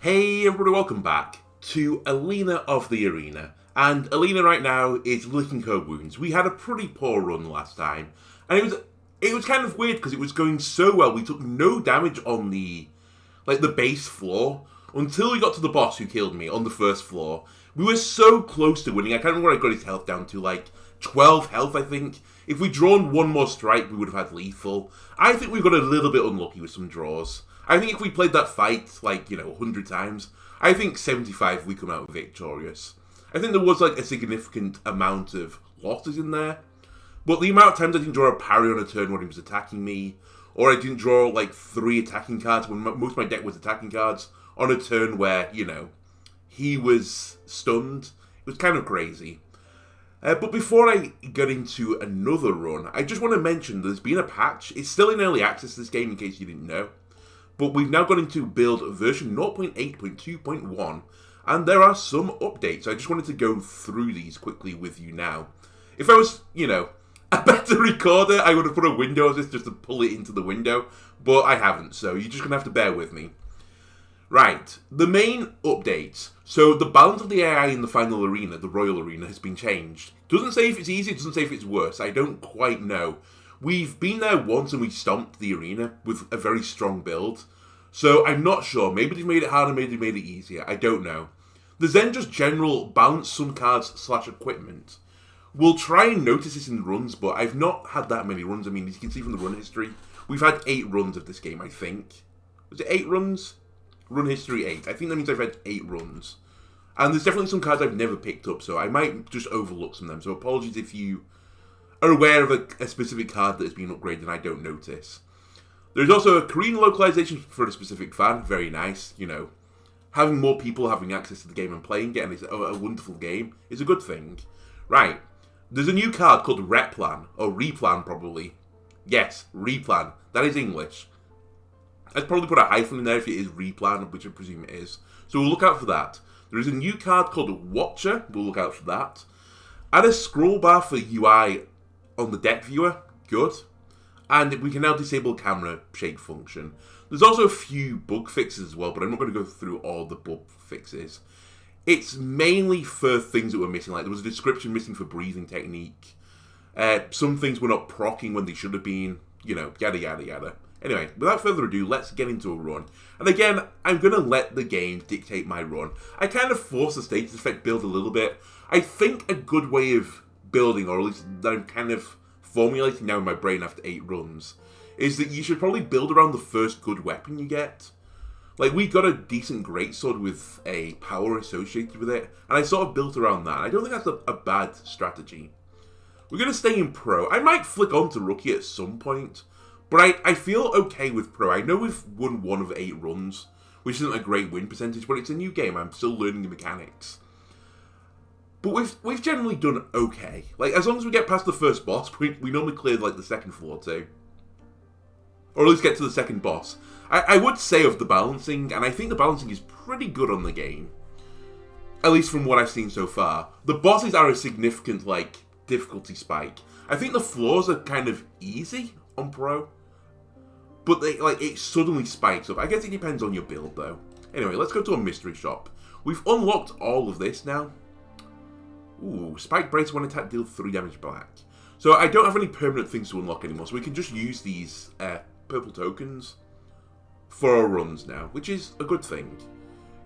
Hey everybody, welcome back to Alina of the Arena. And Alina right now is licking her wounds. We had a pretty poor run last time, and it was kind of weird because it was going so well. We took no damage on the base floor until we got to the boss who killed me on the first floor. We were so close to winning. I can't remember what I got his health down to, like 12 health, I think. If we'd drawn one more strike, we would have had lethal. I think we got a little bit unlucky with some draws. I think if we played that fight, 100 times, I think 75 we come out victorious. I think there was, a significant amount of losses in there. But the amount of times I didn't draw a parry on a turn when he was attacking me, or I didn't draw, 3 attacking cards when most of my deck was attacking cards, on a turn where, he was stunned, it was kind of crazy. But before I get into another run, I just want to mention there's been a patch. It's still in early access, this game, in case you didn't know. But we've now gone into build version 0.8.2.1, and there are some updates. I just wanted to go through these quickly with you now. If I was, a better recorder, I would have put a window of this just to pull it into the window, but I haven't, so you're just going to have to bear with me. Right, the main updates. So the balance of the AI in the final arena, the Royal Arena, has been changed. Doesn't say if it's easy, doesn't say if it's worse. I don't quite know. We've been there once and we stomped the arena with a very strong build. So I'm not sure. Maybe they've made it harder, maybe they made it easier. I don't know. There's then just general balance some cards / equipment. We'll try and notice this in runs, but I've not had that many runs. I mean, as you can see from the run history, we've had 8 runs of this game, I think. Was it 8 runs? Run history 8. I think that means I've had 8 runs. And there's definitely some cards I've never picked up, so I might just overlook some of them. So apologies if you are aware of a specific card that has been upgraded and I don't notice. There's also a Korean localization for a specific fan. Very nice, Having more people having access to the game and playing it, and it's a wonderful game, is a good thing. Right. There's a new card called Replan, or Replan probably. Yes, Replan. That is English. I'd probably put a hyphen in there if it is Replan, which I presume it is. So we'll look out for that. There is a new card called Watcher. We'll look out for that. Add a scroll bar for UI on the deck viewer. Good. And we can now disable camera shake function. There's also a few bug fixes as well, but I'm not going to go through all the bug fixes. It's mainly for things that were missing. Like there was a description missing for breathing technique. Some things were not proccing when they should have been. Yada yada yada. Anyway, without further ado, let's get into a run. And again, I'm going to let the game dictate my run. I kind of force the status effect build a little bit. I think a good way of building, or at least that I'm kind of formulating now in my brain after 8 runs, is that you should probably build around the first good weapon you get. We got a decent greatsword with a power associated with it, and I sort of built around that. I don't think that's a bad strategy. We're going to stay in Pro. I might flick on to Rookie at some point, but I feel okay with Pro. I know we've won 1 of 8 runs, which isn't a great win percentage, but it's a new game. I'm still learning the mechanics. But we've generally done okay. As long as we get past the first boss, we normally clear, the second floor too. Or at least get to the second boss. I would say of the balancing, and I think the balancing is pretty good on the game. At least from what I've seen so far. The bosses are a significant, difficulty spike. I think the floors are kind of easy on Pro. But it suddenly spikes up. I guess it depends on your build, though. Anyway, let's go to a mystery shop. We've unlocked all of this now. Ooh, Spike Brace when attack deals 3 damage back. So I don't have any permanent things to unlock anymore, so we can just use these purple tokens for our runs now, which is a good thing.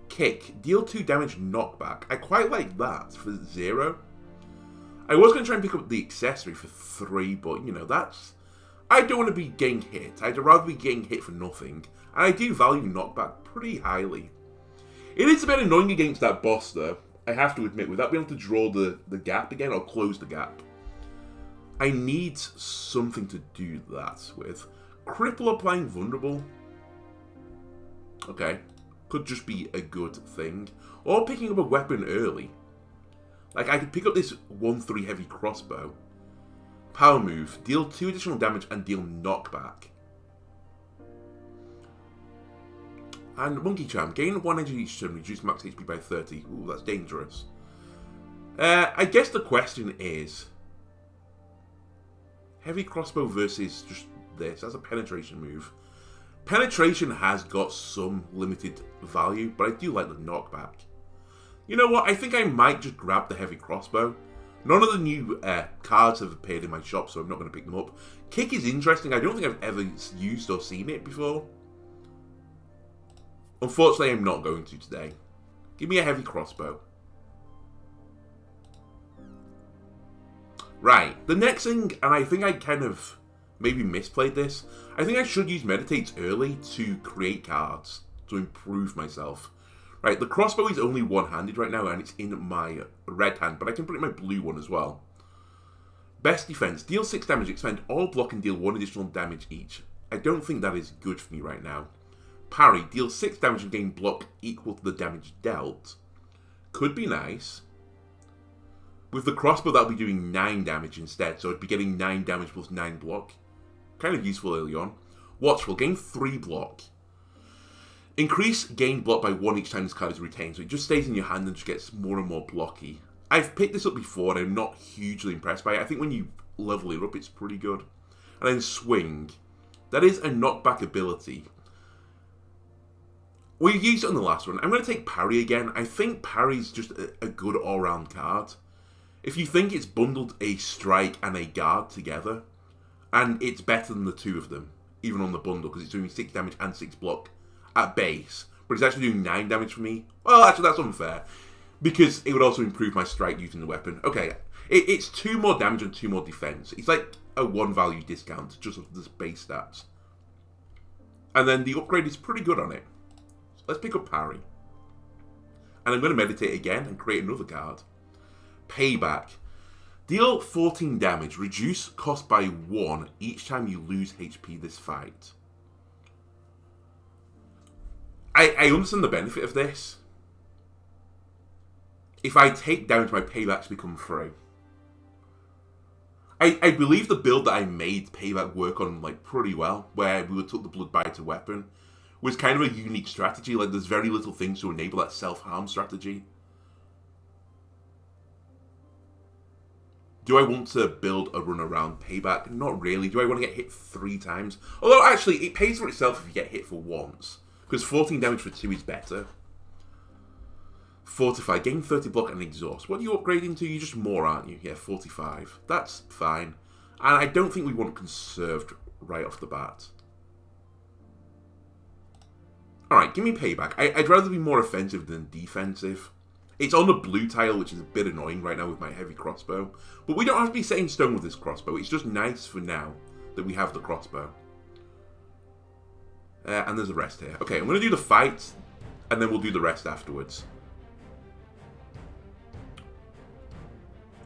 Kick, deal 2 damage knockback. I quite like that for 0. I was going to try and pick up the accessory for 3, but, that's... I don't want to be getting hit. I'd rather be getting hit for nothing. And I do value knockback pretty highly. It is a bit annoying against that boss, though. I have to admit, without being able to draw the gap again, or close the gap. I need something to do that with. Cripple applying vulnerable. Okay. Could just be a good thing. Or picking up a weapon early. I could pick up this 1/3 heavy crossbow. Power move. Deal 2 additional damage and deal knockback. And Monkey Charm. Gain 1 energy each turn. Reduce max HP by 30. Ooh, that's dangerous. I guess the question is... Heavy crossbow versus just this. That's a penetration move. Penetration has got some limited value, but I do like the knockback. You know what? I think I might just grab the heavy crossbow. None of the new cards have appeared in my shop, so I'm not going to pick them up. Kick is interesting. I don't think I've ever used or seen it before. Unfortunately, I'm not going to today. Give me a heavy crossbow. Right, the next thing, and I think I kind of maybe misplayed this. I think I should use meditates early to create cards, to improve myself. Right, the crossbow is only one-handed right now, and it's in my red hand, but I can put it in my blue one as well. Best defense, deal 6 damage, expend all block and deal 1 additional damage each. I don't think that is good for me right now. Parry, deal 6 damage and gain block equal to the damage dealt. Could be nice. With the crossbow, that'll be doing 9 damage instead, so I'd be getting 9 damage plus 9 block. Kind of useful early on. Watchful, gain 3 block. Increase gain block by 1 each time this card is retained, so it just stays in your hand and just gets more and more blocky. I've picked this up before and I'm not hugely impressed by it. I think when you level it up, it's pretty good. And then swing. That is a knockback ability. We used it on the last one. I'm going to take parry again. I think parry's just a good all-round card. If you think it's bundled a strike and a guard together, and it's better than the two of them, even on the bundle, because it's doing 6 damage and 6 block at base, but it's actually doing 9 damage for me. Well, actually, that's unfair, because it would also improve my strike using the weapon. Okay, it's 2 more damage and 2 more defense. It's like a 1 value discount, just of the base stats. And then the upgrade is pretty good on it. So let's pick up parry. And I'm going to meditate again and create another card. Payback. Deal 14 damage. Reduce cost by 1 each time you lose HP this fight. I understand the benefit of this. If I take damage, my paybacks become free. I believe the build that I made payback work on like pretty well, where we took the bloodbiter weapon, was kind of a unique strategy. Like there's very little things to enable that self-harm strategy. Do I want to build a run around payback? Not really. Do I want to get hit 3 times? Although, actually, it pays for itself if you get hit for once. Because 14 damage for 2 is better. Fortify. Gain 30 block and exhaust. What are you upgrading to? You're just more, aren't you? Yeah, 45. That's fine. And I don't think we want conserved right off the bat. Alright, give me payback. I'd rather be more offensive than defensive. It's on the blue tile, which is a bit annoying right now with my heavy crossbow. But we don't have to be set in stone with this crossbow. It's just nice for now that we have the crossbow. And there's the rest here. Okay, I'm going to do the fight, and then we'll do the rest afterwards.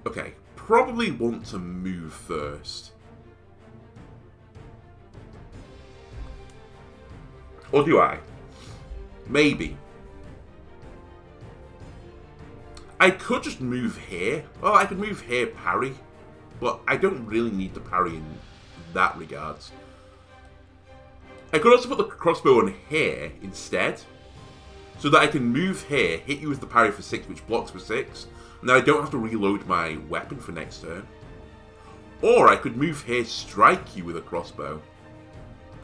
Okay, probably want to move first. Or do I? Maybe. I could just move here. Well, I could move here, parry. But I don't really need the parry in that regards. I could also put the crossbow on here instead. So that I can move here, hit you with the parry for 6, which blocks for 6. And then I don't have to reload my weapon for next turn. Or I could move here, strike you with a crossbow.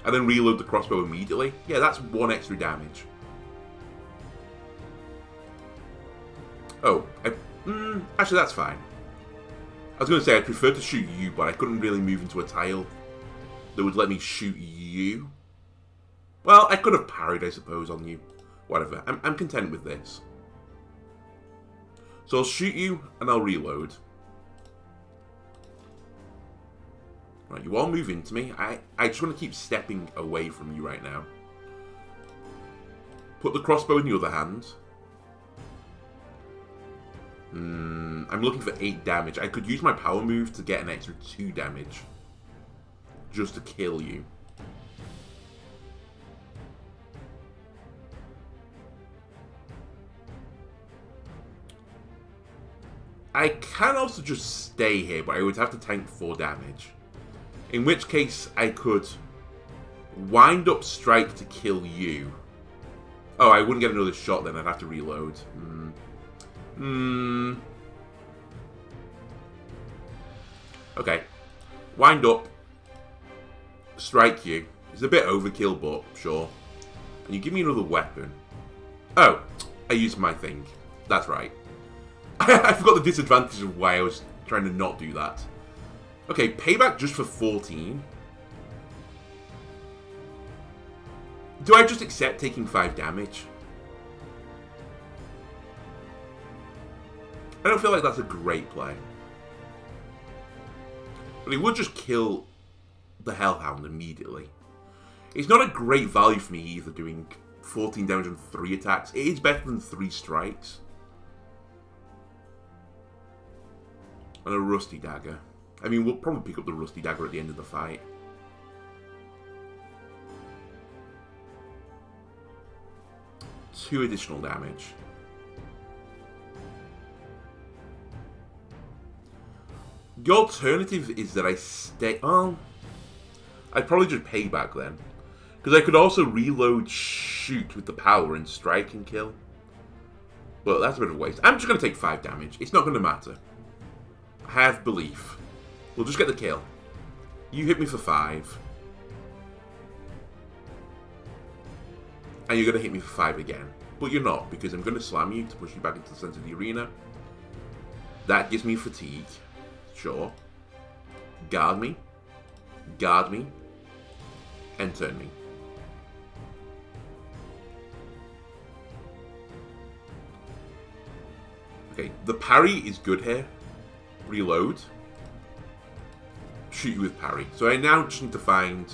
And then reload the crossbow immediately. Yeah, that's 1 extra damage. Oh, actually that's fine. I was going to say I'd prefer to shoot you, but I couldn't really move into a tile that would let me shoot you. Well, I could have parried, I suppose, on you. Whatever, I'm content with this. So I'll shoot you, and I'll reload. Right, you all move into me. I just want to keep stepping away from you right now. Put the crossbow in the other hand. I'm looking for 8 damage. I could use my power move to get an extra 2 damage. Just to kill you. I can also just stay here, but I would have to tank 4 damage. In which case, I could wind up strike to kill you. Oh, I wouldn't get another shot then. I'd have to reload. Okay. Wind up. Strike you. It's a bit overkill, but sure. And you give me another weapon. Oh, I used my thing. That's right. I forgot the disadvantage of why I was trying to not do that. Okay, payback just for 14. Do I just accept taking 5 damage? I don't feel like that's a great play. But it would just kill the Hellhound immediately. It's not a great value for me either, doing 14 damage on 3 attacks. It is better than 3 strikes. And a Rusty Dagger. I mean, we'll probably pick up the Rusty Dagger at the end of the fight. Two additional damage. The alternative is that I stay... Oh, I'd probably just pay back then. Because I could also reload shoot with the power and strike and kill. But that's a bit of a waste. I'm just going to take 5 damage. It's not going to matter. I have belief. We'll just get the kill. You hit me for 5. And you're going to hit me for 5 again. But you're not, because I'm going to slam you to push you back into the center of the arena. That gives me fatigue. Sure. Guard me. Guard me. And turn me. Okay, the parry is good here. Reload. Shoot you with parry. So I now just need to find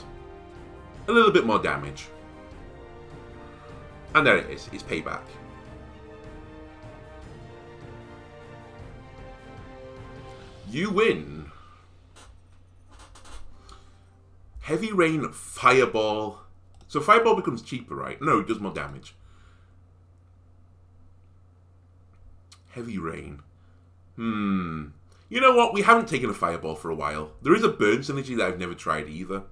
a little bit more damage. And there it is. It's payback. You win. Heavy Rain, Fireball. So Fireball becomes cheaper, right? No, it does more damage. Heavy Rain. You know what? We haven't taken a Fireball for a while. There is a burn synergy that I've never tried either.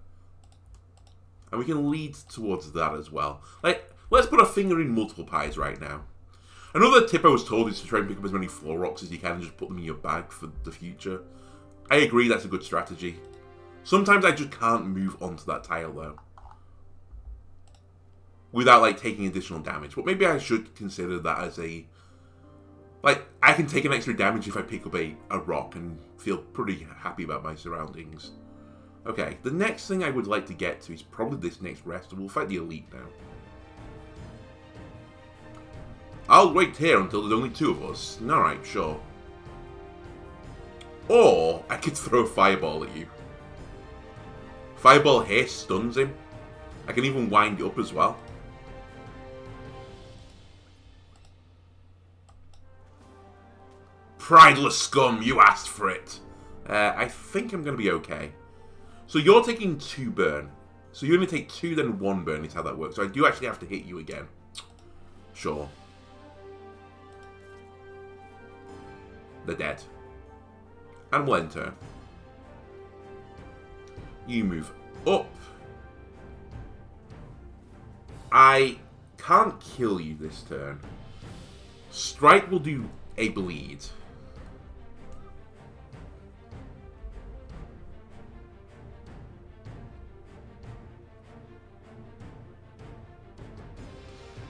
And we can lead towards that as well. Like, let's put our finger in multiple pies right now. Another tip I was told is to try and pick up as many floor rocks as you can and just put them in your bag for the future. I agree, that's a good strategy. Sometimes I just can't move onto that tile though. Without like taking additional damage. But maybe I should consider that as a... Like, I can take an extra damage if I pick up a rock and feel pretty happy about my surroundings. Okay, the next thing I would like to get to is probably this next rest, and we'll fight the elite now. I'll wait here until there's only 2 of us. Alright, sure. Or, I could throw a fireball at you. Fireball here stuns him. I can even wind it up as well. Prideless scum, you asked for it. I think I'm going to be okay. So you're taking 2 burn. So you only take 2, then 1 burn is how that works. So I do actually have to hit you again. Sure. They're dead. And we'll enter. You move up. I can't kill you this turn. Strike will do a bleed.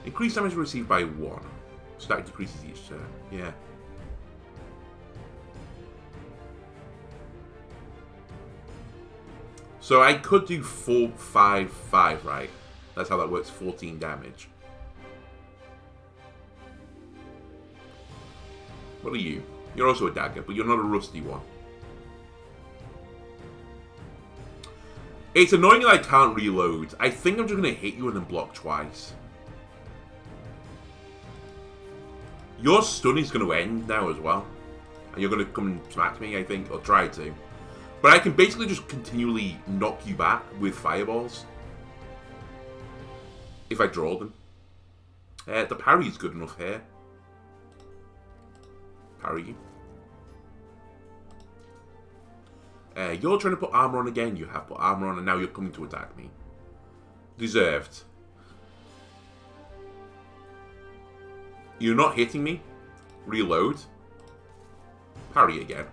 Increased damage received by 1. Stack decreases each turn. Yeah. So I could do 4, 5, 5, right? That's how that works, 14 damage. What are you? You're also a dagger, but you're not a rusty one. It's annoying that I can't reload. I think I'm just going to hit you and then block twice. Your stun is going to end now as well. And you're going to come and smack me, I think, or try to. But I can basically just continually knock you back with fireballs. If I draw them. The parry is good enough here. Parry you. You're trying to put armor on again. You have put armor on and now you're coming to attack me. Deserved. You're not hitting me. Reload. Parry again.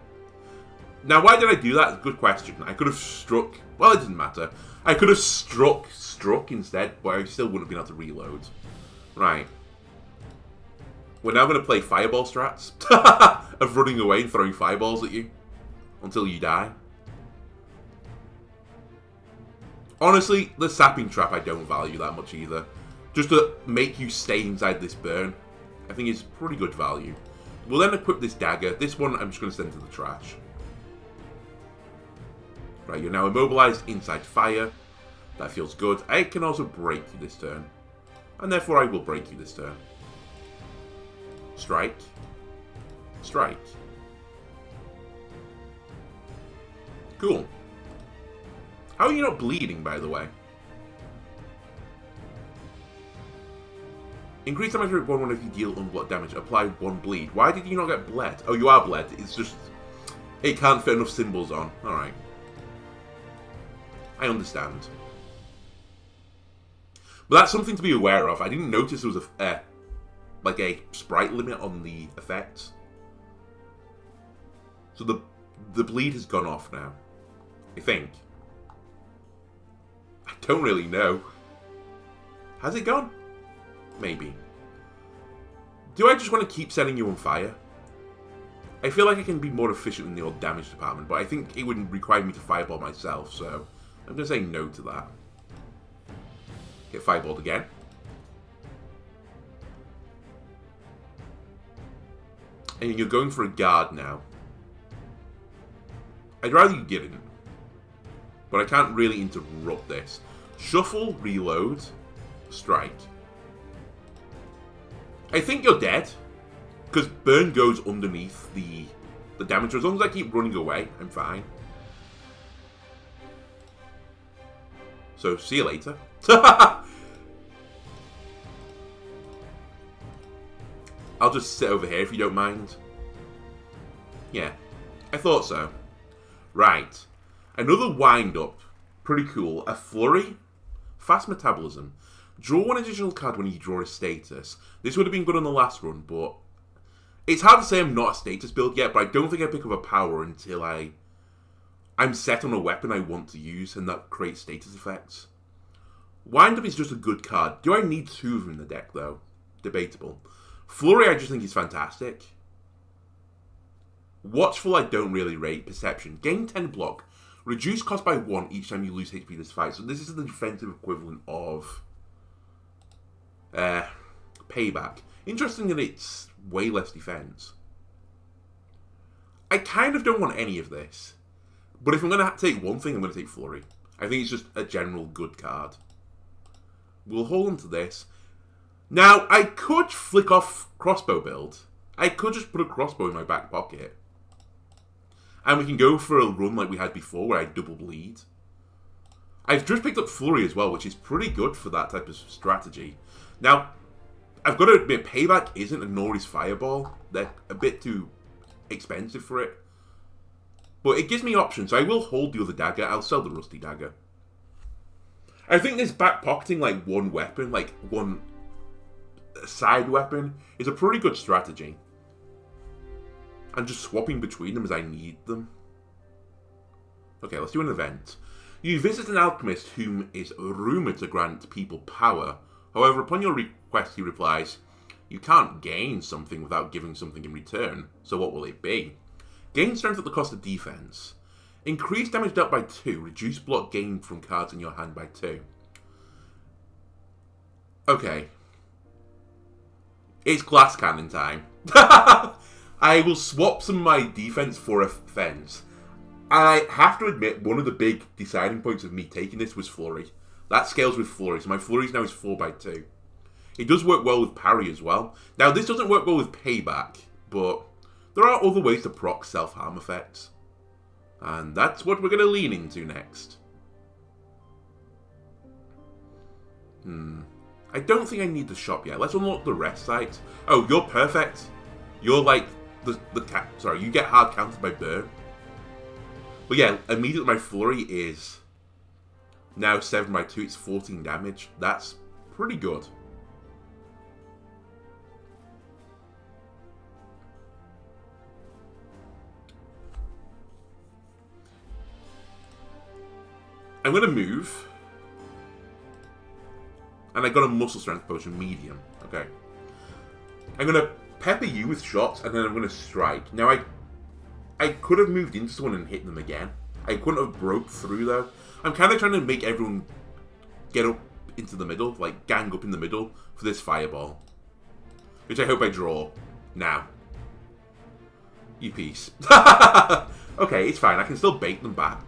Now, why did I do that? Good question. I could have struck... Well, it doesn't matter. I could have struck instead, but I still wouldn't have been able to reload. Right. We're now going to play fireball strats. Of running away and throwing fireballs at you. Until you die. Honestly, the sapping trap I don't value that much either. Just to make you stay inside this burn, I think is pretty good value. We'll then equip this dagger. This one I'm just going to send to the trash. Right, you're now immobilized inside fire. That feels good. I can also break you this turn. And therefore I will break you this turn. Strike. Strike. Cool. How are you not bleeding, by the way? Increase damage rate 1 if you deal unblocked damage. Apply 1 bleed. Why did you not get bled? Oh, you are bled. It's just... It can't fit enough symbols on. Alright. I understand. But that's something to be aware of. I didn't notice there was a... like a sprite limit on the effects. So the bleed has gone off now. I think. I don't really know. Has it gone? Maybe. Do I just want to keep setting you on fire? I feel like I can be more efficient in the old damage department, but I think it would require me to fireball myself, so I'm going to say no to that. Get fireballed again. And you're going for a guard now. I'd rather you didn't. But I can't really interrupt this. Shuffle, reload, strike. I think you're dead. Because burn goes underneath the damage. As long as I keep running away, I'm fine. So, see you later. I'll just sit over here if you don't mind. Yeah, I thought so. Right. Another wind-up. Pretty cool. A flurry. Fast metabolism. Draw 1 additional card when you draw a status. This would have been good on the last run, but... It's hard to say I'm not a status build yet, but I don't think I pick up a power until I'm set on a weapon I want to use, and that creates status effects. Wind-up is just a good card. Do I need 2 of them in the deck, though? Debatable. Flurry I just think is fantastic. Watchful I don't really rate. Perception. Gain 10 block. Reduce cost by 1 each time you lose HP this fight. So this is the defensive equivalent of Payback. Interesting that it's way less defense. I kind of don't want any of this. But if I'm going to take one thing, I'm going to take Flurry. I think it's just a general good card. We'll hold on to this. Now, I could flick off crossbow build. I could just put a crossbow in my back pocket. And we can go for a run like we had before where I double bleed. I've just picked up Flurry as well, which is pretty good for that type of strategy. Now, I've got to admit, Payback isn't, and nor is Fireball. They're a bit too expensive for it. But it gives me options, so I will hold the other dagger. I'll sell the Rusty Dagger. I think this back pocketing like one weapon, like one side weapon, is a pretty good strategy. And just swapping between them as I need them. Okay, let's do an event. You visit an alchemist whom is rumoured to grant people power. However, upon your request, he replies, you can't gain something without giving something in return. So what will it be? Gain strength at the cost of defense. Increase damage dealt by 2. Reduce block gained from cards in your hand by 2. Okay. It's glass cannon time. I will swap some of my defense for offense. I have to admit, one of the big deciding points of me taking this was Flurry. That scales with Flurry, so my Flurry now is 4 by 2. It does work well with parry as well. Now, this doesn't work well with Payback, but there are other ways to proc self-harm effects. And that's what we're going to lean into next. I don't think I need the shop yet. Let's unlock the rest sites. Oh, you're perfect. You're like sorry, you get hard countered by burn. But yeah, immediately my Flurry is now 7 by 2. It's 14 damage. That's pretty good. I'm going to move. And I got a muscle strength potion, medium. Okay. I'm going to pepper you with shots, and then I'm going to strike. Now, I could have moved into someone and hit them again. I couldn't have broke through, though. I'm kind of trying to make everyone get up into the middle, like gang up in the middle for this fireball. Which I hope I draw now. You piece. Okay, it's fine. I can still bait them back.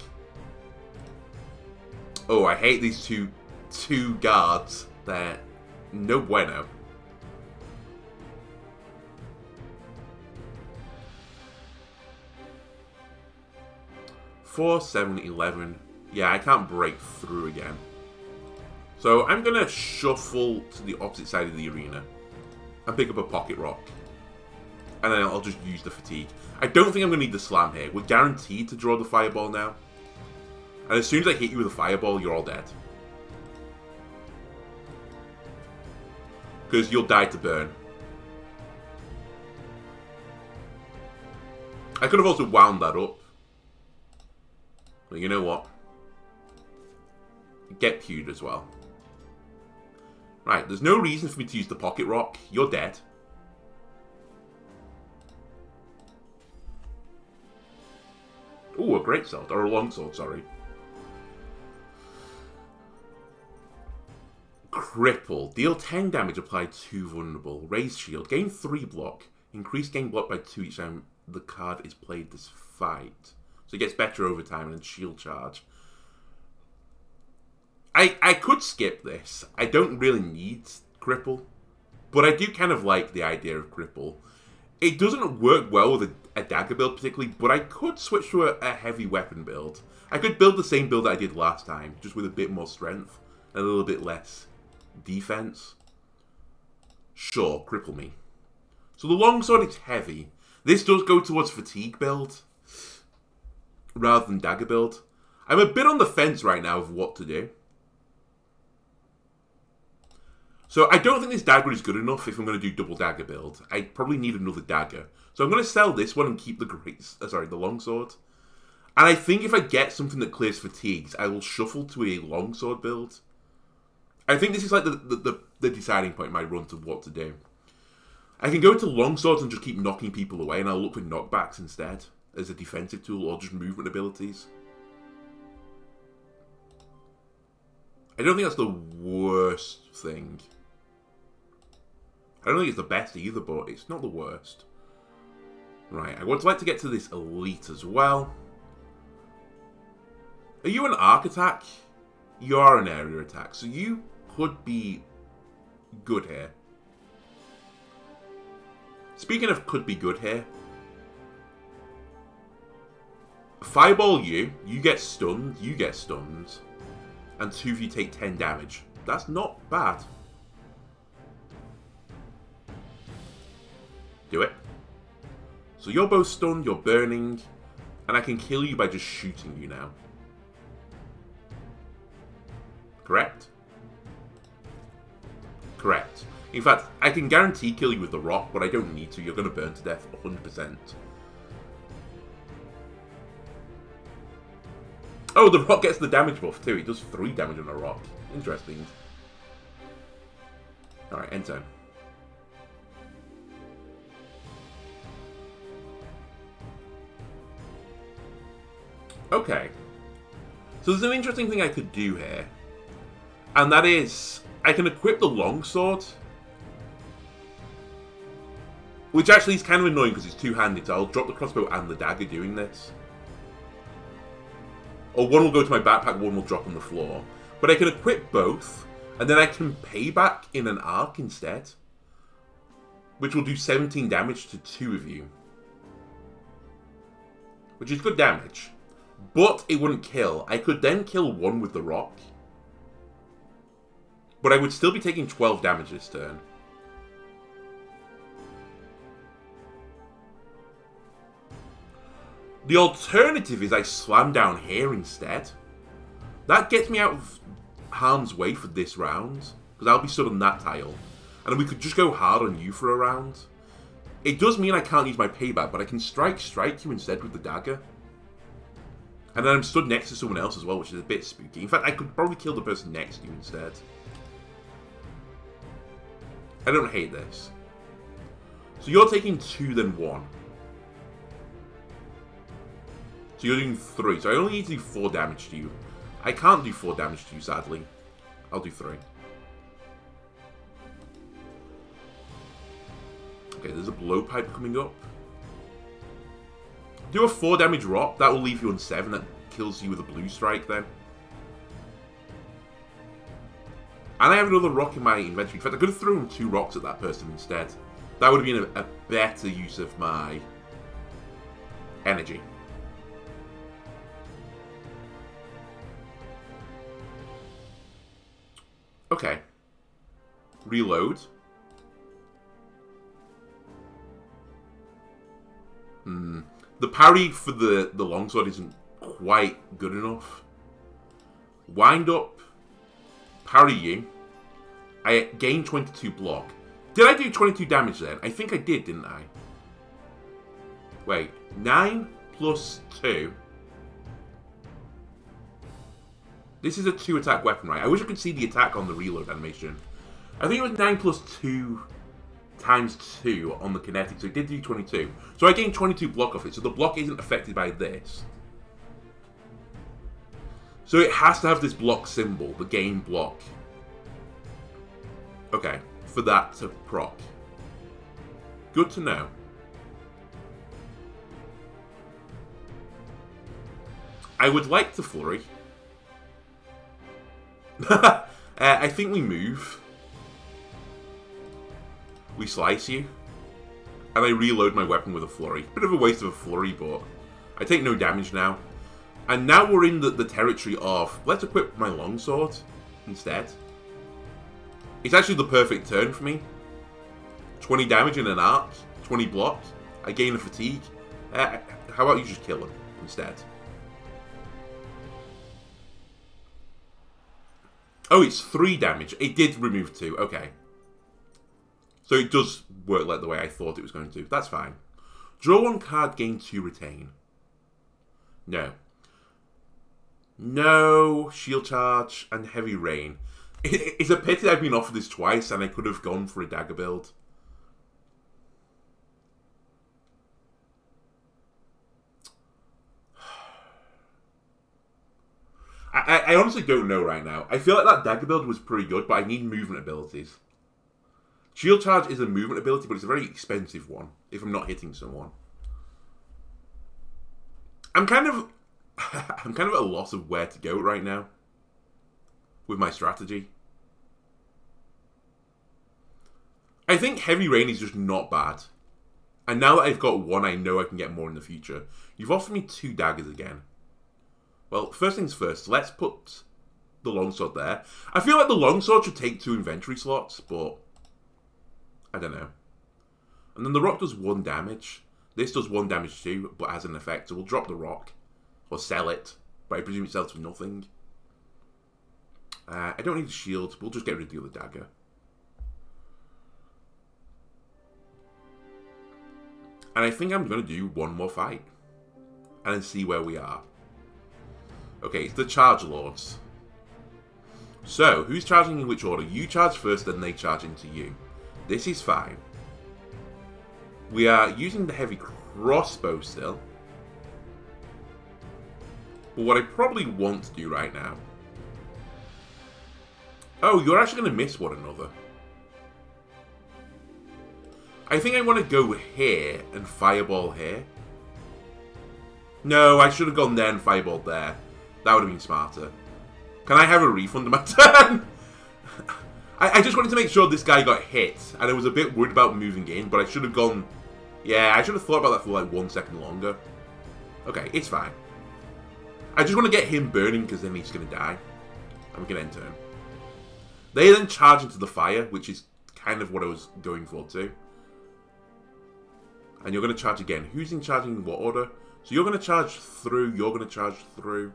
Oh, I hate these two guards. They're no bueno. Four, 7, 11. Yeah, I can't break through again. So I'm going to shuffle to the opposite side of the arena and pick up a pocket rock. And then I'll just use the fatigue. I don't think I'm going to need the slam here. We're guaranteed to draw the fireball now. And as soon as I hit you with a fireball, you're all dead. Because you'll die to burn. I could have also wound that up. But you know what? Get queued as well. Right, there's no reason for me to use the pocket rock. You're dead. Ooh, a great sword. Or a long sword, sorry. Cripple. Deal 10 damage applied to vulnerable. Raise shield. Gain 3 block. Increase gain block by 2 each time the card is played this fight. So it gets better over time and shield charge. I could skip this. I don't really need cripple. But I do kind of like the idea of cripple. It doesn't work well with a dagger build particularly, but I could switch to a heavy weapon build. I could build the same build that I did last time, just with a bit more strength and a little bit less defense. Sure, cripple me. So the longsword is heavy. This does go towards fatigue build rather than dagger build. I'm a bit on the fence right now of what to do. So I don't think this dagger is good enough if I'm going to do double dagger build. I probably need another dagger. So I'm going to sell this one and keep the longsword. And I think if I get something that clears fatigues, I will shuffle to a longsword build. I think this is like the deciding point in my run to what to do. I can go to longswords and just keep knocking people away, and I'll look for knockbacks instead as a defensive tool or just movement abilities. I don't think that's the worst thing. I don't think it's the best either, but it's not the worst. Right, I would like to get to this elite as well. Are you an arc attack? You are an area attack, so you could be good here. Speaking of could be good here, fireball you get stunned, and 2 of you take 10 damage. That's not bad. Do it. So you're both stunned, you're burning, and I can kill you by just shooting you now. Correct? Correct. In fact, I can guarantee kill you with the rock, but I don't need to. You're going to burn to death 100%. Oh, the rock gets the damage buff too. It does 3 damage on a rock. Interesting. Alright, end turn. Okay. So there's an interesting thing I could do here. And that is, I can equip the longsword. Which actually is kind of annoying because it's two-handed, so I'll drop the crossbow and the dagger doing this. Or one will go to my backpack, one will drop on the floor. But I can equip both, and then I can pay back in an arc instead. Which will do 17 damage to 2 of you. Which is good damage. But it wouldn't kill. I could then kill one with the rock. But I would still be taking 12 damage this turn. The alternative is I slam down here instead. That gets me out of harm's way for this round. Because I'll be stood on that tile. And we could just go hard on you for a round. It does mean I can't use my payback, but I can strike you instead with the dagger. And then I'm stood next to someone else as well, which is a bit spooky. In fact, I could probably kill the person next to you instead. I don't hate this. So you're taking 2, then 1. So you're doing 3. So I only need to do 4 damage to you. I can't do 4 damage to you, sadly. I'll do 3. Okay, there's a blowpipe coming up. Do a 4 damage rock. That will leave you on 7. That kills you with a blue strike then. And I have another rock in my inventory. In fact, I could have thrown 2 rocks at that person instead. That would have been a better use of my energy. Okay. Reload. The parry for the longsword isn't quite good enough. Wind up. Parry you. I gain 22 block. Did I do 22 damage then? I think I did, didn't I? Wait. 9 plus 2. This is a 2 attack weapon, right? I wish I could see the attack on the reload animation. I think it was 9 plus 2 times 2 on the kinetic, so it did do 22. So I gained 22 block off it, so the block isn't affected by this. So it has to have this block symbol, the gain block. Okay, for that to proc. Good to know. I would like to flurry. I think we move. We slice you. And I reload my weapon with a flurry. Bit of a waste of a flurry, but I take no damage now. And now we're in the territory of, let's equip my longsword instead. It's actually the perfect turn for me. 20 damage in an arc, 20 blocks. I gain a fatigue. How about you just kill him instead? Oh, it's 3 damage. It did remove 2. Okay. So it does work like the way I thought it was going to. That's fine. Draw 1 card, gain 2, retain. No. No. Shield charge and heavy rain. It's a pity I've been offered this twice and I could have gone for a dagger build. I honestly don't know right now. I feel like that dagger build was pretty good, but I need movement abilities. Shield charge is a movement ability, but it's a very expensive one if I'm not hitting someone. I'm kind of at a loss of where to go right now with my strategy. I think heavy rain is just not bad. And now that I've got 1, I know I can get more in the future. You've offered me 2 daggers again. Well, first things first, let's put the longsword there. I feel like the longsword should take 2 inventory slots, but I don't know. And then the rock does 1 damage. This does 1 damage too, but has an effect. So we'll drop the rock. Or sell it. But I presume it sells for nothing. I don't need a shield. We'll just get rid of the other dagger. And I think I'm going to do 1 more fight. And then see where we are. Okay, it's the Charge Lords. So, who's charging in which order? You charge first, then they charge into you. This is fine. We are using the heavy crossbow still. But what I probably want to do right now... Oh, you're actually going to miss one another. I think I want to go here and fireball here. No, I should have gone there and fireballed there. That would have been smarter. Can I have a refund of my turn? I just wanted to make sure this guy got hit. And I was a bit worried about moving in, but I should have gone... Yeah, I should have thought about that for like 1 second longer. Okay, it's fine. I just want to get him burning because then he's going to die. And we can end turn. They then charge into the fire, which is kind of what I was going for too. And you're going to charge again. Who's in charging in what order? So you're going to charge through, you're going to charge through.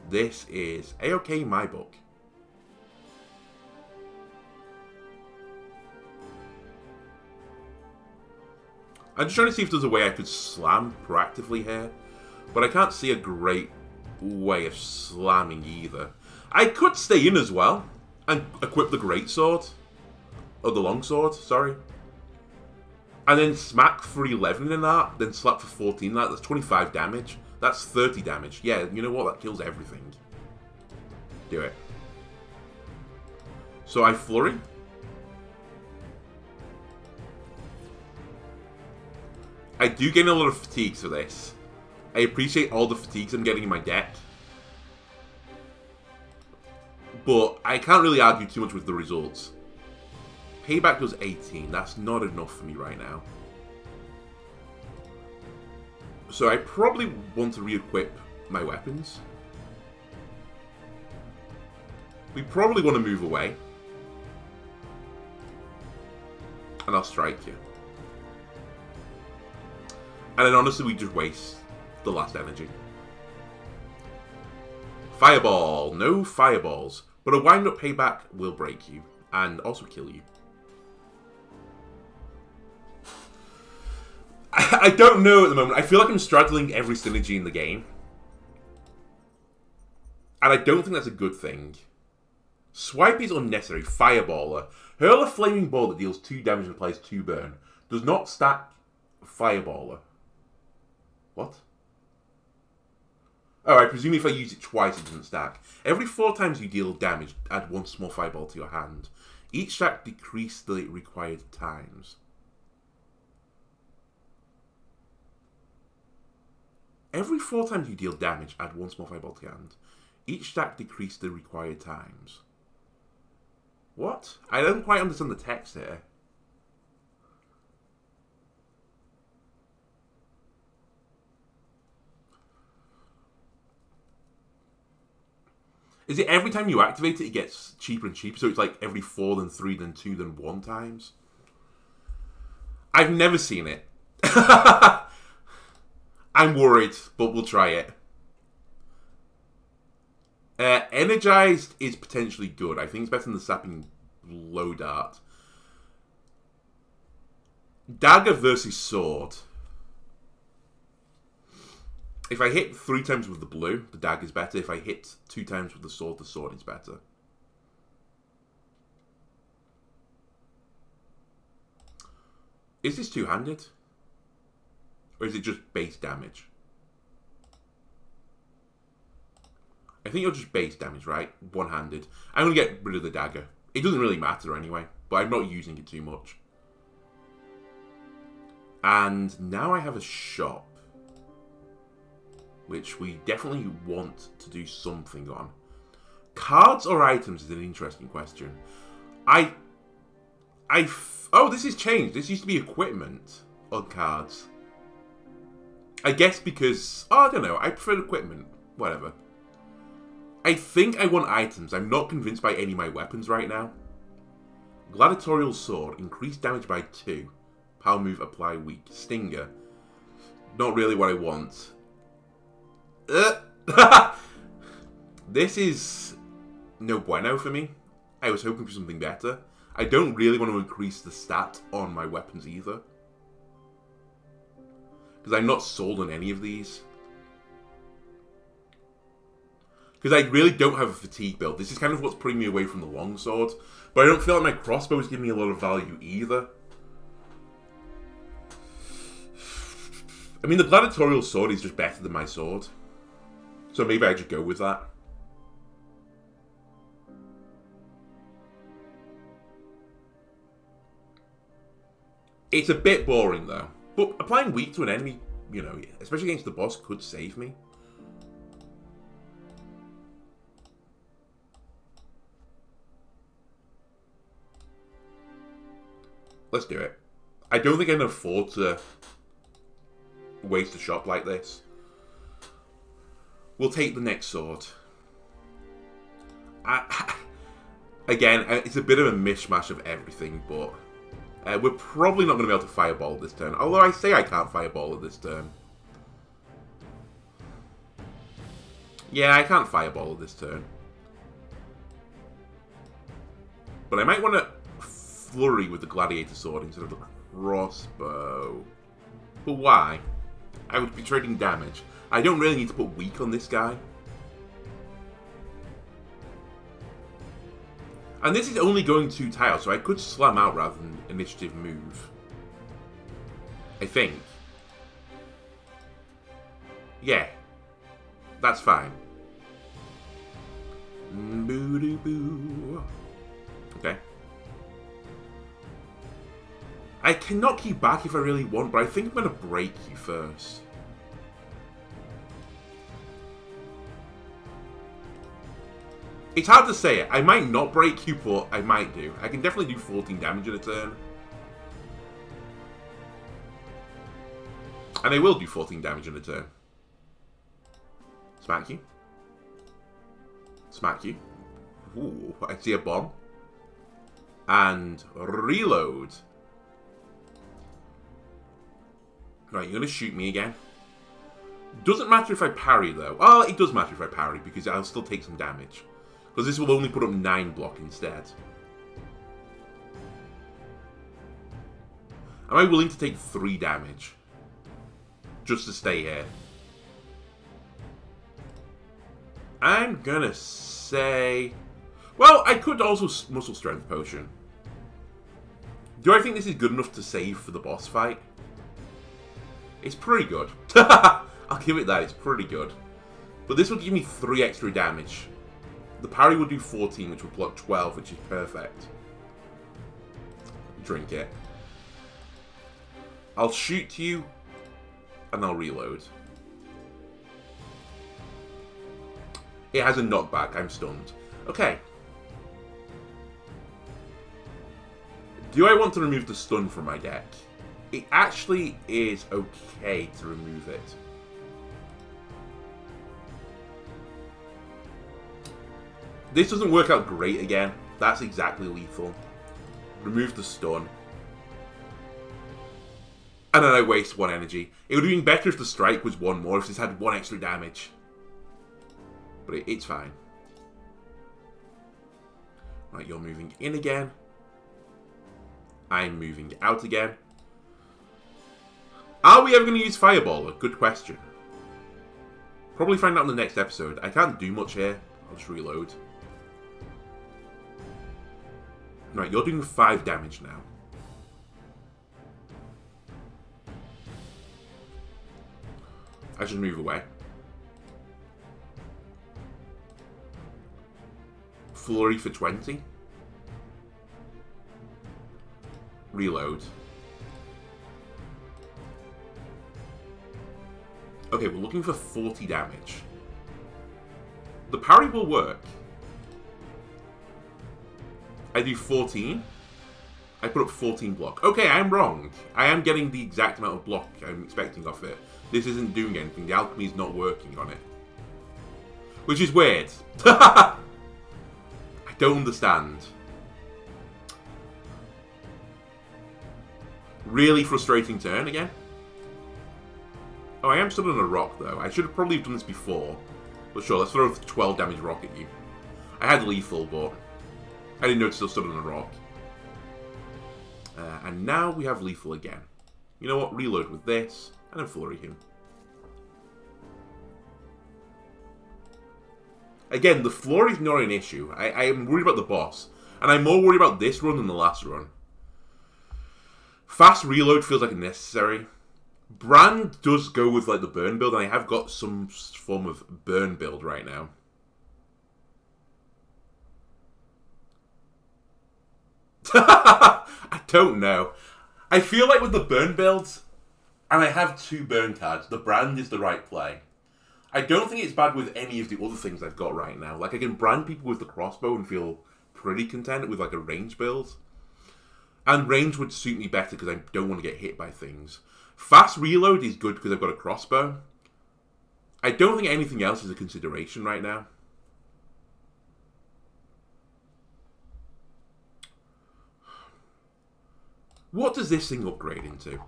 This is AotA in my book. I'm just trying to see if there's a way I could slam proactively here. But I can't see a great way of slamming either. I could stay in as well and equip the greatsword. Or the longsword, sorry. And then smack for 11 in that, then slap for 14 in that. That's 25 damage. That's 30 damage. Yeah, you know what? That kills everything. Do it. So I flurry. I do gain a lot of fatigues for this. I appreciate all the fatigues I'm getting in my deck. But I can't really argue too much with the results. Payback does 18. That's not enough for me right now. So I probably want to re-equip my weapons. We probably want to move away. And I'll strike you. And then honestly, we just waste the last energy. Fireball. No fireballs. But a wind-up payback will break you. And also kill you. I don't know at the moment. I feel like I'm straddling every synergy in the game. And I don't think that's a good thing. Swipe is unnecessary. Fireballer. Hurl a flaming ball that deals 2 damage and applies 2 burn. Does not stack Fireballer. What? Oh, I presume if I use it twice, it doesn't stack. Every 4 times you deal damage, add 1 small fireball to your hand. Each stack decrease the required times. Every 4 times you deal damage, add 1 small fireball to your hand. Each stack decrease the required times. What? I don't quite understand the text here. Is it every time you activate it, it gets cheaper and cheaper? So it's like every 4, then 3, then 2, then 1 times? I've never seen it. I'm worried, but we'll try it. Energized is potentially good. I think it's better than the sapping low dart. Dagger versus sword. If I hit 3 times with the blue, the dagger is better. If I hit 2 times with the sword is better. Is this two-handed? Or is it just base damage? I think you're just base damage, right? One-handed. I'm going to get rid of the dagger. It doesn't really matter anyway, but I'm not using it too much. And now I have a shop, which we definitely want to do something on. Cards or items is an interesting question. Oh, this has changed. This used to be equipment on cards. I guess because, I don't know, I prefer equipment. Whatever. I think I want items. I'm not convinced by any of my weapons right now. Gladiatorial Sword. Increased damage by 2. Power move, apply weak. Stinger. Not really what I want. This is no bueno for me. I was hoping for something better. I don't really want to increase the stat on my weapons either. Because I'm not sold on any of these. Because I really don't have a fatigue build. This is kind of what's putting me away from the longsword. But I don't feel like my crossbow is giving me a lot of value either. I mean, the gladiatorial sword is just better than my sword. So maybe I just go with that. It's a bit boring though. But applying weak to an enemy, you know, especially against the boss, could save me. Let's do it. I don't think I can afford to waste a shop like this. We'll take the next sword. Again, it's a bit of a mishmash of everything, but we're probably not going to be able to fireball this turn. Although I say I can't fireball at this turn. Yeah, I can't fireball at this turn. But I might want to flurry with the gladiator sword instead of the crossbow. But why? I would be trading damage. I don't really need to put weak on this guy. And this is only going 2 tiles, so I could slam out rather than initiative move. I think. Yeah. That's fine. Boo-doo-boo. Okay. I cannot keep back if I really want, but I think I'm going to break you first. It's hard to say it. I might not break you, but I might do. I can definitely do 14 damage in a turn. And I will do 14 damage in a turn. Smack you. Smack you. Ooh, I see a bomb. And reload. Right, you're going to shoot me again. Doesn't matter if I parry, though. Oh, it does matter if I parry, because I'll still take some damage. Because this will only put up 9 block instead. Am I willing to take 3 damage? Just to stay here. I'm gonna say... Well, I could also muscle strength potion. Do I think this is good enough to save for the boss fight? It's pretty good. I'll give it that, it's pretty good. But this would give me 3 extra damage. The parry would do 14, which would block 12, which is perfect. Drink it. I'll shoot you, and I'll reload. It has a knockback, I'm stunned. Okay. Do I want to remove the stun from my deck? It actually is okay to remove it. This doesn't work out great again. That's exactly lethal. Remove the stun. And then I waste 1 energy. It would have been better if the strike was 1 more, if this had 1 extra damage. But it's fine. Right, you're moving in again. I'm moving out again. Are we ever going to use Fireballer? Good question. Probably find out in the next episode. I can't do much here. I'll just reload. Right, you're doing 5 damage now. I should move away. Flurry for 20. Reload. Okay, we're looking for 40 damage. The parry will work. I do 14. I put up 14 block. Okay, I'm wrong. I am getting the exact amount of block I'm expecting off it. This isn't doing anything. The alchemy is not working on it. Which is weird. I don't understand. Really frustrating turn again. Oh, I am stood on a rock, though. I should have probably done this before. But sure, let's throw a 12 damage rock at you. I had lethal, but I didn't notice I stood on a rock. And now we have lethal again. You know what? Reload with this, and then flurry him. Again, the flurry is not an issue. I am worried about the boss. And I'm more worried about this run than the last run. Fast reload feels like necessary. Brand does go with like the burn build, and I have got some form of burn build right now. I don't know. I feel like with the burn builds, and I have 2 burn cards, the brand is the right play. I don't think it's bad with any of the other things I've got right now. Like, I can brand people with the crossbow and feel pretty content with like a range build. And range would suit me better because I don't want to get hit by things. Fast reload is good because I've got a crossbow. I don't think anything else is a consideration right now. What does this thing upgrade into?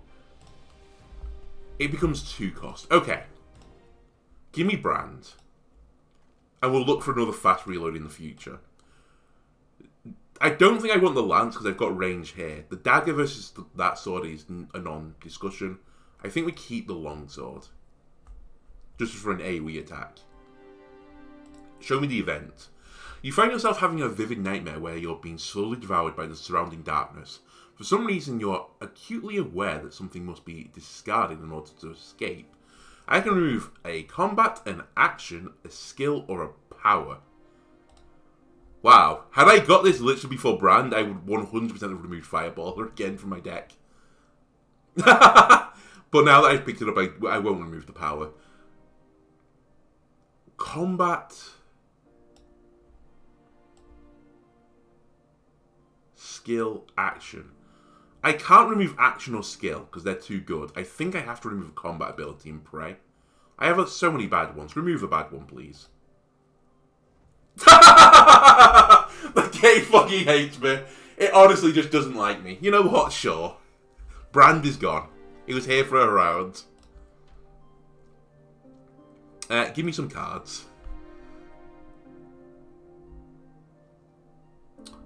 It becomes 2 cost. Okay. Give me brand. And we'll look for another fast reload in the future. I don't think I want the lance because I've got range here. The dagger versus that sword is a non-discussion. I think we keep the longsword. Just for an AoE attack. Show me the event. You find yourself having a vivid nightmare where you're being slowly devoured by the surrounding darkness. For some reason, you're acutely aware that something must be discarded in order to escape. I can remove a combat, an action, a skill, or a power. Wow. Had I got this literally before Brand, I would 100% have removed Fireball again from my deck. But now that I've picked it up, I won't remove the power. Combat. Skill, action. I can't remove action or skill because they're too good. I think I have to remove a combat ability and pray. I have so many bad ones. Remove a bad one, please. The game fucking hates me. It honestly just doesn't like me. You know what? Sure. Brand is gone. He was here for a round. Give me some cards.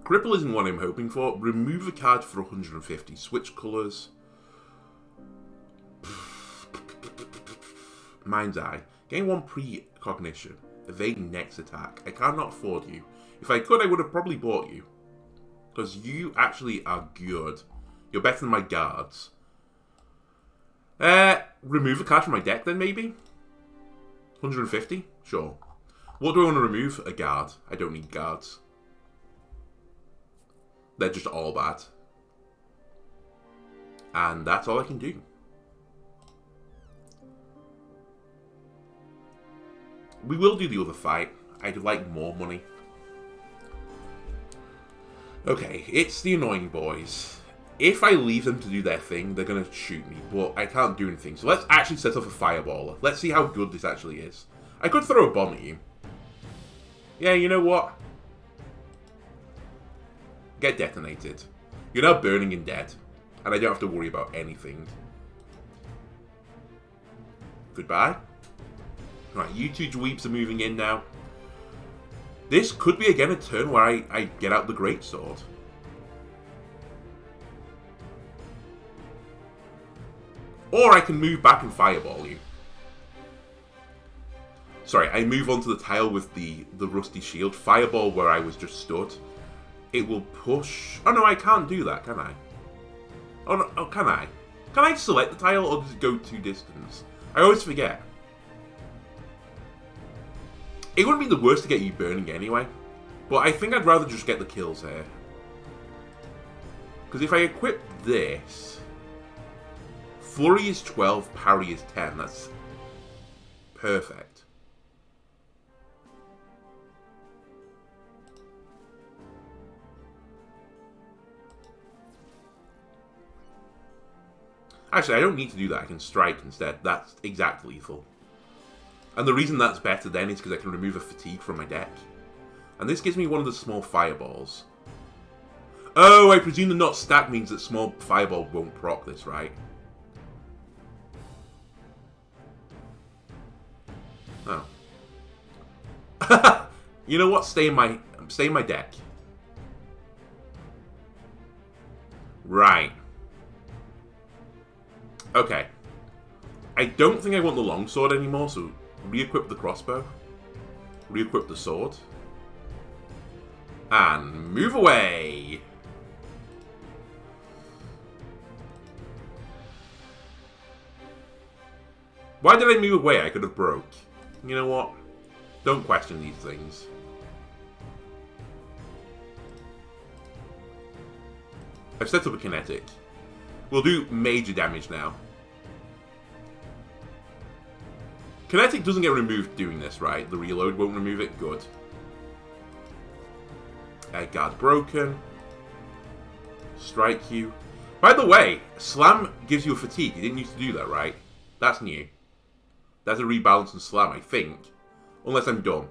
Cripple isn't what I'm hoping for. Remove a card for 150. Switch colours. Mind's Eye. Gain 1 precognition. Evade next attack. I cannot afford you. If I could, I would have probably bought you. Because you actually are good. You're better than my guards. Remove a card from my deck then, maybe? 150? Sure. What do I want to remove? A guard. I don't need guards. They're just all bad. And that's all I can do. We will do the other fight. I'd like more money. Okay, it's the annoying boys. If I leave them to do their thing, they're going to shoot me, but I can't do anything. So let's actually set off a fireballer. Let's see how good this actually is. I could throw a bomb at you. Yeah, you know what? Get detonated. You're now burning and dead. And I don't have to worry about anything. Goodbye. Right, you two dweebs are moving in now. This could be again a turn where I get out the greatsword. Or I can move back and fireball you. Sorry, I move onto the tile with the rusty shield. Fireball where I was just stood. It will push... Oh no, I can't do that, can I? Oh, no, oh, can I? Can I select the tile or does it go to distance? I always forget. It wouldn't be the worst to get you burning anyway. But I think I'd rather just get the kills here. Because if I equip this... Flurry is 12, parry is 10. That's perfect. Actually, I don't need to do that. I can strike instead. That's exact lethal. And the reason that's better then is because I can remove a fatigue from my deck. And this gives me one of the small fireballs. Oh, I presume the not stacked means that small fireball won't proc this, right? Oh. You know what? Stay in my deck. Right. Okay. I don't think I want the longsword anymore, so re-equip the crossbow. Re-equip the sword. And move away! Why did I move away? I could have broke. You know what? Don't question these things. I've set up a kinetic. We'll do major damage now. Kinetic doesn't get removed doing this, right? The reload won't remove it. Good. Guard broken. Strike you. By the way, slam gives you a fatigue. You didn't used to do that, right? That's new. That's a rebalance and slam, I think. Unless I'm dumb.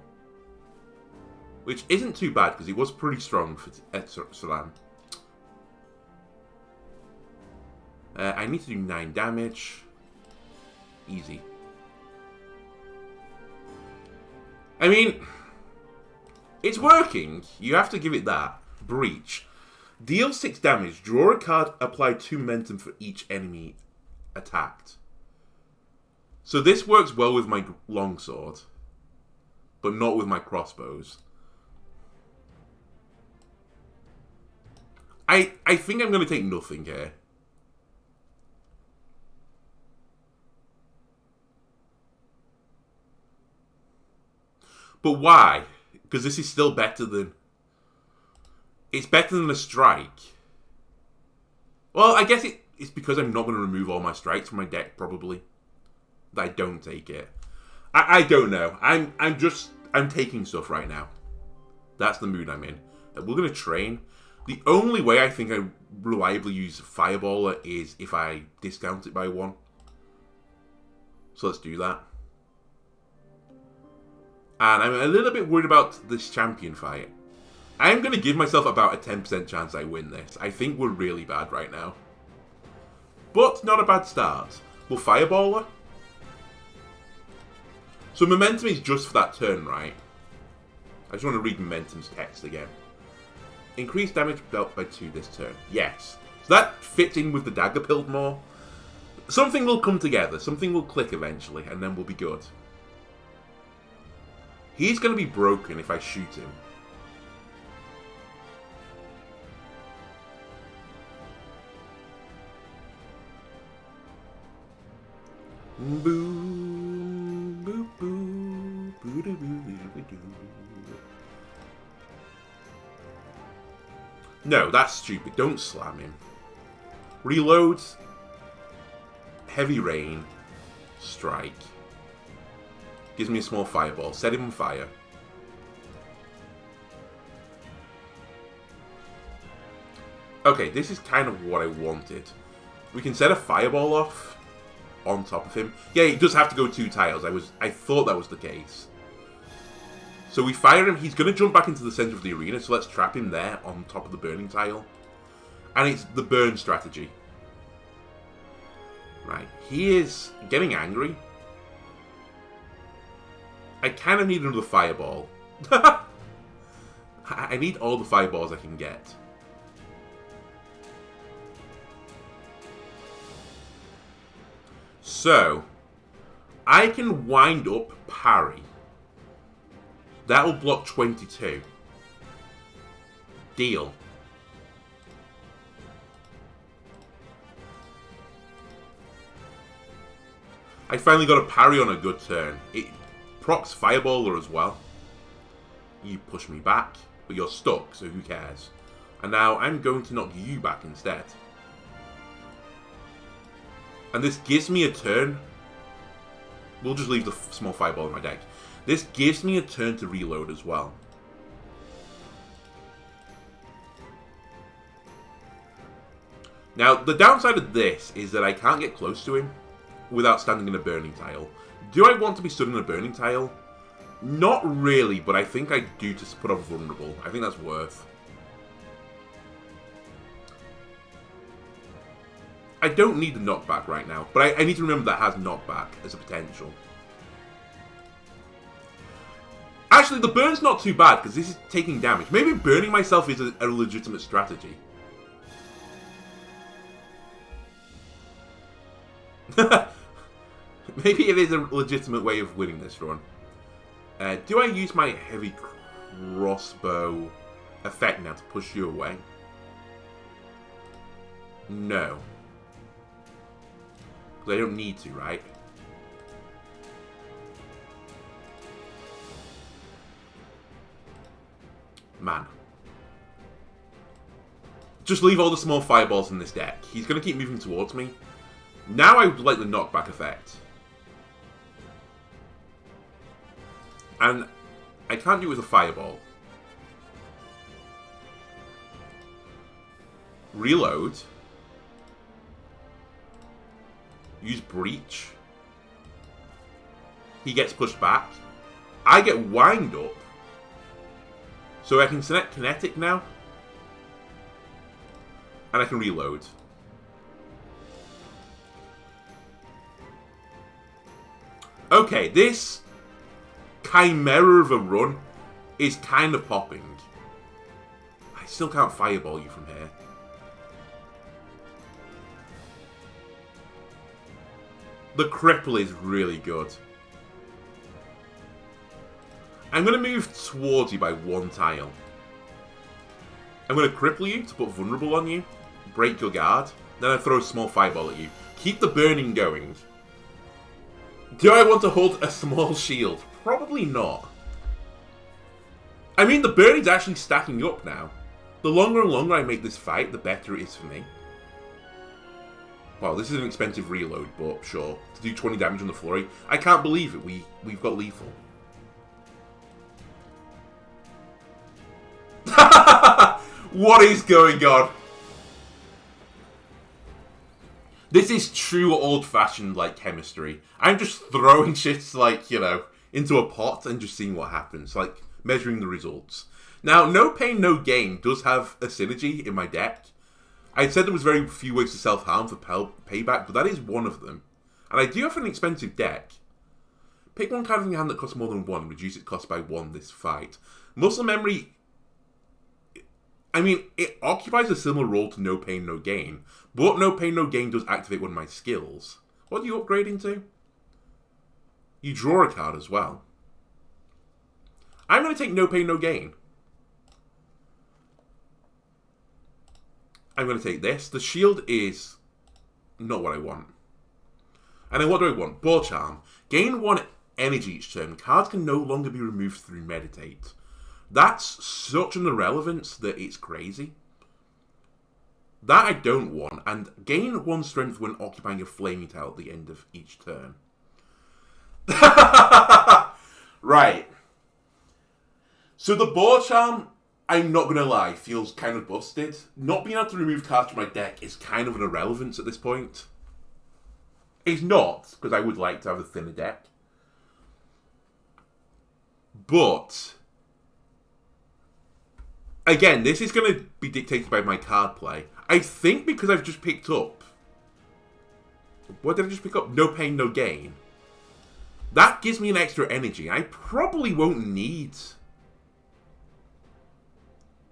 Which isn't too bad, because he was pretty strong for slam. I need to do 9 damage. Easy. I mean, it's working. You have to give it that. Breach. Deal 6 damage. Draw a card. Apply 2 momentum for each enemy attacked. So this works well with my longsword, but not with my crossbows. I think I'm going to take nothing here. But why? Because this is still better than... It's better than a strike. Well, I guess it's because I'm not going to remove all my strikes from my deck, probably. That I don't take it. I don't know. I'm taking stuff right now. That's the mood I'm in. We're going to train. The only way I think I reliably use Fireballer is if I discount it by 1. So let's do that. And I'm a little bit worried about this champion fight. I'm going to give myself about a 10% chance I win this. I think we're really bad right now. But not a bad start. We'll Fireballer. So momentum is just for that turn, right? I just want to read momentum's text again. Increase damage dealt by 2 this turn. Yes. So that fits in with the dagger build more. Something will come together. Something will click eventually, and then we'll be good. He's going to be broken if I shoot him. Boo, boo, boo, boo, doo, boo, boo, doo. No, that's stupid. Don't slam him. Reload. Heavy rain. Strike. Gives me a small fireball. Set him on fire. Okay, this is kind of what I wanted. We can set a fireball off on top of him. Yeah, he does have to go 2 tiles. I thought that was the case. So we fire him. He's going to jump back into the center of the arena, so let's trap him there on top of the burning tile. And it's the burn strategy. Right. He is getting angry. I kind of need another fireball. I need all the fireballs I can get. So, I can wind up parry. That will block 22. Deal. I finally got a parry on a good turn. It procs Fireballer as well. You push me back, but you're stuck, so who cares? And now I'm going to knock you back instead. And this gives me a turn. We'll just leave the small Fireball in my deck. This gives me a turn to reload as well. Now, the downside of this is that I can't get close to him without standing in a burning tile. Do I want to be stood in a burning tile? Not really, but I think I do to put off vulnerable. I think that's worth. I don't need the knockback right now, but I need to remember that has knockback as a potential. Actually, the burn's not too bad, because this is taking damage. Maybe burning myself is a legitimate strategy. Maybe it is a legitimate way of winning this run. Do I use my heavy crossbow effect now to push you away? No. Because I don't need to, right? Man. Just leave all the small fireballs in this deck. He's going to keep moving towards me. Now I would like the knockback effect. And I can't do it with a fireball. Reload. Use breach. He gets pushed back. I get wind up. So I can select kinetic now. And I can reload. Okay, this Chimera of a run is kind of popping. I still can't fireball you from here. The cripple is really good. I'm going to move towards you by 1 tile. I'm going to cripple you to put vulnerable on you, break your guard, then I throw a small fireball at you. Keep the burning going. Do I want to hold a small shield? Probably not. I mean, the burning's actually stacking up now. The longer and longer I make this fight, the better it is for me. Wow, this is an expensive reload, but sure. To do 20 damage on the flurry. I can't believe it. We've got lethal. What is going on? This is true old-fashioned, like, chemistry. I'm just throwing shit, like, you know, into a pot and just seeing what happens. Like, measuring the results. Now, No Pain, No Gain does have a synergy in my deck. I said there was very few ways to self-harm for payback, but that is one of them. And I do have an expensive deck. Pick one card in your hand that costs more than 1, reduce its cost by 1 this fight. Muscle Memory... I mean, it occupies a similar role to No Pain, No Gain, but No Pain, No Gain does activate one of my skills. What do you upgrade into? You draw a card as well. I'm going to take No Pain, No Gain. I'm going to take this. The shield is not what I want. And then what do I want? Ball Charm. Gain 1 energy each turn. Cards can no longer be removed through Meditate. That's such an irrelevance that it's crazy. That I don't want. And gain 1 strength when occupying a flaming tile at the end of each turn. Right. So the Ball Charm, I'm not going to lie, feels kind of busted. Not being able to remove cards from my deck is kind of an irrelevance at this point. It's not, because I would like to have a thinner deck. But... again, this is going to be dictated by my card play. I think because I've just picked up... what did I just pick up? No Pain, No Gain. That gives me an extra energy. I probably won't need...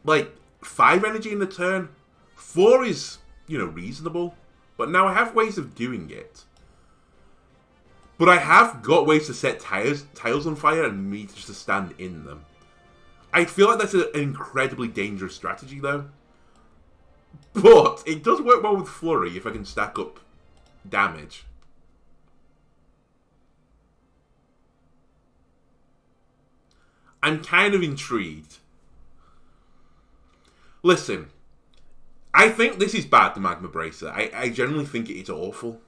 like, 5 energy in the turn. 4 is, you know, reasonable. But now I have ways of doing it. But I have got ways to set tiles on fire and me just to stand in them. I feel like that's an incredibly dangerous strategy, though. But it does work well with Flurry if I can stack up damage. I'm kind of intrigued. Listen, I think this is bad, the Magma Bracer. I generally think it's awful.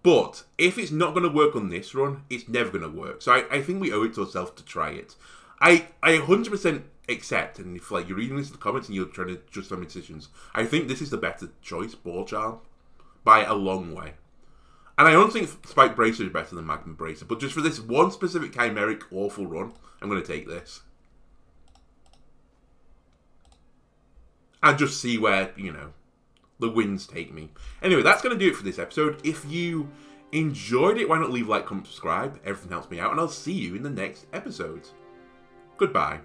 But if it's not going to work on this run, it's never going to work. So I think we owe it to ourselves to try it. I 100% accept, and if like you're reading this in the comments and you're trying to adjust some decisions, I think this is the better choice, Ball Charm, by a long way. And I don't think Spike Bracer is better than Magma Bracer, but just for this one specific chimeric awful run, I'm going to take this. And just see where, you know, the winds take me. Anyway, that's going to do it for this episode. If you enjoyed it, why not leave a like, comment, subscribe? Everything helps me out, and I'll see you in the next episode. Goodbye.